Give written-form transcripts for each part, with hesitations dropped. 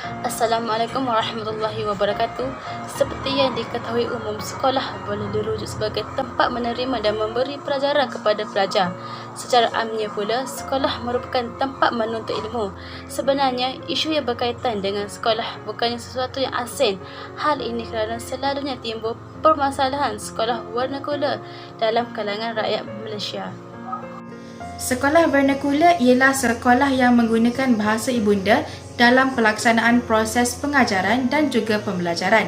Assalamualaikum warahmatullahi wabarakatuh. Seperti yang diketahui umum, sekolah boleh dirujuk sebagai tempat menerima dan memberi pelajaran kepada pelajar. Secara amnya pula, sekolah merupakan tempat menuntut ilmu. Sebenarnya, isu yang berkaitan dengan sekolah bukannya sesuatu yang asing. Hal ini kerana selalunya timbul permasalahan sekolah vernakular dalam kalangan rakyat Malaysia. Sekolah vernakular ialah sekolah yang menggunakan bahasa ibunda dalam pelaksanaan proses pengajaran dan juga pembelajaran.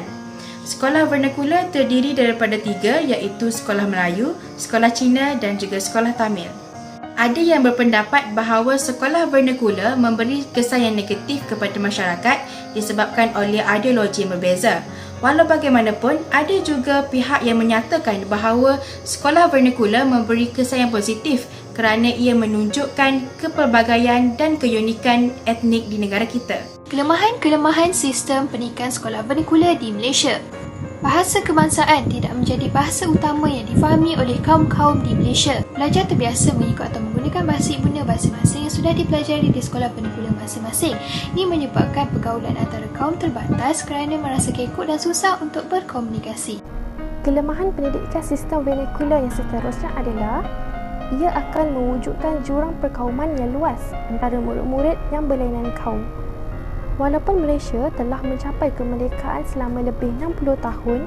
Sekolah vernakular terdiri daripada 3 iaitu Sekolah Melayu, Sekolah Cina dan juga Sekolah Tamil. Ada yang berpendapat bahawa sekolah vernakular memberi kesan yang negatif kepada masyarakat disebabkan oleh ideologi yang berbeza. Walau bagaimanapun, ada juga pihak yang menyatakan bahawa sekolah vernakular memberi kesan yang positif kerana ia menunjukkan kepelbagaian dan keunikan etnik di negara kita. Kelemahan sistem pendidikan sekolah vernakular di Malaysia. Bahasa kebangsaan tidak menjadi bahasa utama yang difahami oleh kaum-kaum di Malaysia. Pelajar terbiasa mengikut atau menggunakan bahasa ibunda masing-masing yang sudah dipelajari di sekolah vernakular masing-masing. Ini menyebabkan pergaulan antara kaum terbatas kerana merasa kekok dan susah untuk berkomunikasi. Kelemahan pendidikan sistem vernakular yang seterusnya adalah ia akan mewujudkan jurang perkauman yang luas antara murid-murid yang berlainan kaum. Walaupun Malaysia telah mencapai kemerdekaan selama lebih 60 tahun,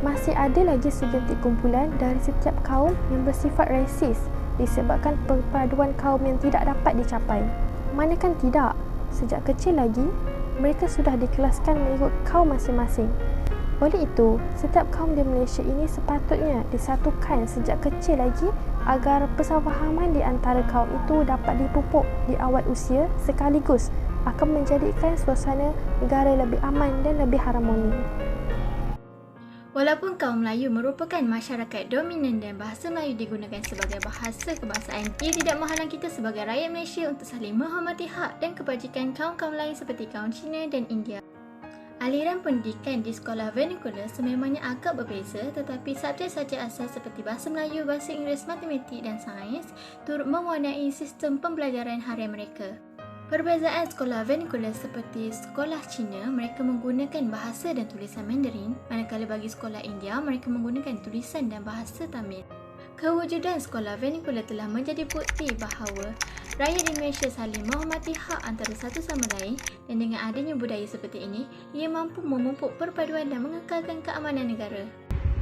masih ada lagi segelintir kumpulan dari setiap kaum yang bersifat rasis disebabkan perpaduan kaum yang tidak dapat dicapai. Manakan tidak, sejak kecil lagi, mereka sudah dikelaskan mengikut kaum masing-masing. Oleh itu, setiap kaum di Malaysia ini sepatutnya disatukan sejak kecil lagi agar persafahaman di antara kaum itu dapat dipupuk di awal usia sekaligus akan menjadikan suasana negara lebih aman dan lebih harmoni. Walaupun kaum Melayu merupakan masyarakat dominan dan bahasa Melayu digunakan sebagai bahasa kebangsaan, ia tidak menghalang kita sebagai rakyat Malaysia untuk saling menghormati hak dan kebajikan kaum-kaum lain seperti kaum Cina dan India. Aliran pendidikan di sekolah vernakular sememangnya agak berbeza, tetapi subjek-subjek asas seperti bahasa Melayu, bahasa Inggeris, matematik dan sains turut mewarnai sistem pembelajaran harian mereka. Perbezaan sekolah vernakular seperti sekolah Cina, mereka menggunakan bahasa dan tulisan Mandarin, manakala bagi sekolah India, mereka menggunakan tulisan dan bahasa Tamil. Kewujudan sekolah vernakular telah menjadi bukti bahawa rakyat di Malaysia saling menghormati hak antara satu sama lain, dan dengan adanya budaya seperti ini, ia mampu memupuk perpaduan dan mengekalkan keamanan negara.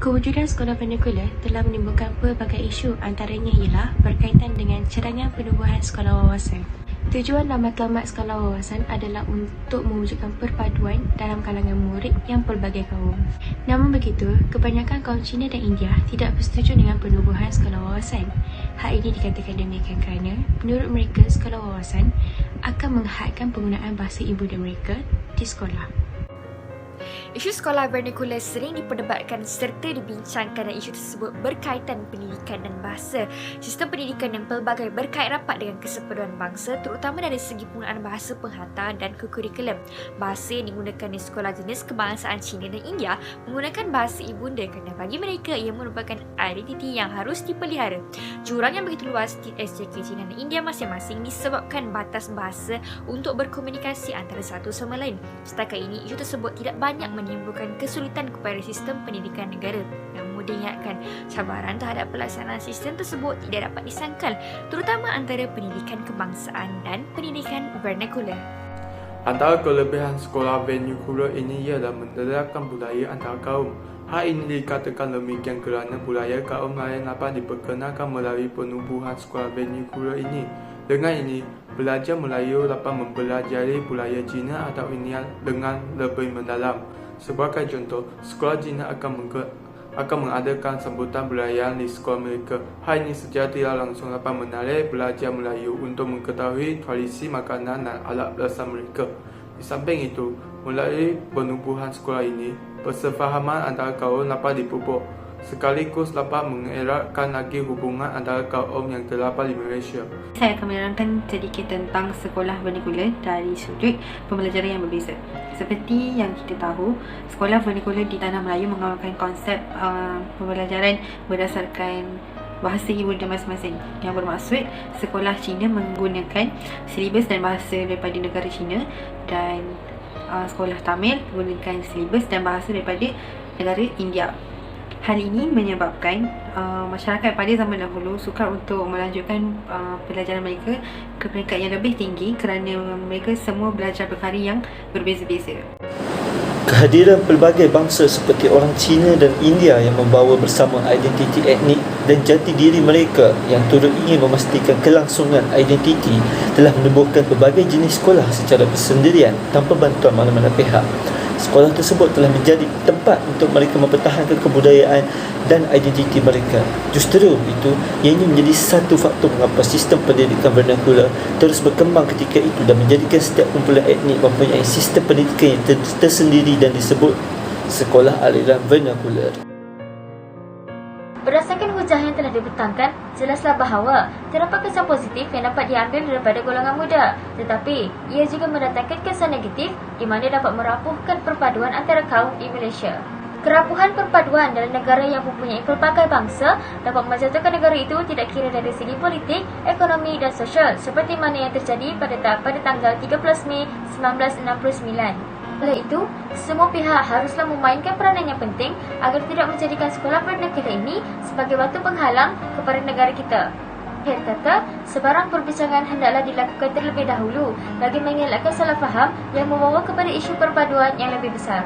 Kewujudan sekolah vernakular telah menimbulkan pelbagai isu, antaranya ialah berkaitan dengan cadangan penubuhan sekolah wawasan. Tujuan dan matlamat sekolah wawasan adalah untuk mewujudkan perpaduan dalam kalangan murid yang pelbagai kaum. Namun begitu, kebanyakan kaum Cina dan India tidak bersetuju dengan penubuhan sekolah wawasan. Hal ini dikatakan demikian kerana menurut mereka sekolah wawasan akan menghadkan penggunaan bahasa ibunda mereka di sekolah. Isu sekolah vernakular sering diperdebatkan serta dibincangkan dan isu tersebut berkaitan pendidikan dan bahasa. Sistem pendidikan yang pelbagai berkait rapat dengan kesempurnaan bangsa, terutama dari segi penggunaan bahasa penghantar dan kurikulum. Bahasa yang digunakan di sekolah jenis kebangsaan Cina dan India menggunakan bahasa ibunda kerana bagi mereka ia merupakan identiti yang harus dipelihara. Jurang yang begitu luas di SJK Cina dan India masing-masing disebabkan batas bahasa untuk berkomunikasi antara satu sama lain. Setakat ini, isu tersebut tidak banyak menimbulkan kesulitan kepada sistem pendidikan negara. Namun diingatkan, cabaran terhadap pelaksanaan sistem tersebut tidak dapat disangkal, terutama antara pendidikan kebangsaan dan pendidikan vernakular. Antara kelebihan sekolah vernakular ini ialah menderapkan budaya antara kaum. Hal ini dikatakan demikian kerana budaya kaum lain dapat diperkenalkan melalui penubuhan sekolah vernakular ini. Dengan ini, belajar Melayu dapat mempelajari budaya Cina atau India dengan lebih mendalam. Sebagai contoh, sekolah Cina akan mengadakan sambutan belayan di sekolah mereka. Hal ini secara tidak langsung dapat menarik belajar Melayu untuk mengetahui tradisi makanan dan alat belasan mereka. Di samping itu, melalui penubuhan sekolah ini, persefahaman antara kaum dapat dipupuk, sekaligus dapat mengeratkan lagi hubungan antara kaum yang terdapat di Malaysia. Saya akan menerangkan sedikit tentang sekolah vernakular dari sudut pembelajaran yang berbeza. Seperti yang kita tahu, sekolah vernakular di Tanah Melayu mengamalkan konsep pembelajaran berdasarkan bahasa ibunda masing-masing, yang bermaksud sekolah Cina menggunakan silibus dan bahasa daripada negara Cina, dan sekolah Tamil menggunakan silibus dan bahasa daripada negara India. Hal ini menyebabkan masyarakat pada zaman dahulu sukar untuk melanjutkan pelajaran mereka ke peringkat yang lebih tinggi kerana mereka semua belajar perkara yang berbeza-beza. Kehadiran pelbagai bangsa seperti orang Cina dan India yang membawa bersama identiti etnik dan jati diri mereka yang turut ingin memastikan kelangsungan identiti telah menubuhkan pelbagai jenis sekolah secara bersendirian tanpa bantuan mana-mana pihak. Sekolah tersebut telah menjadi tempat untuk mereka mempertahankan kebudayaan dan identiti mereka. Justru itu, ianya menjadi satu faktor mengapa sistem pendidikan vernakular terus berkembang ketika itu dan menjadikan setiap kumpulan etnik mempunyai sistem pendidikan yang tersendiri dan disebut sekolah aliran vernakular. Berdasarkan hujah yang telah dibentangkan, jelaslah bahawa terdapat kesan positif yang dapat diambil daripada golongan muda, tetapi ia juga mendatangkan kesan negatif di mana dapat merapuhkan perpaduan antara kaum di Malaysia. Kerapuhan perpaduan dalam negara yang mempunyai pelbagai bangsa dapat menjatuhkan negara itu tidak kira dari segi politik, ekonomi dan sosial seperti mana yang terjadi pada tanggal 13 Mei 1969. Oleh itu, semua pihak haruslah memainkan peranan yang penting agar tidak menjadikan sekolah vernakular ini sebagai batu penghalang kepada negara kita. Akhir kata, sebarang perbincangan hendaklah dilakukan terlebih dahulu bagi mengelakkan salah faham yang membawa kepada isu perpaduan yang lebih besar.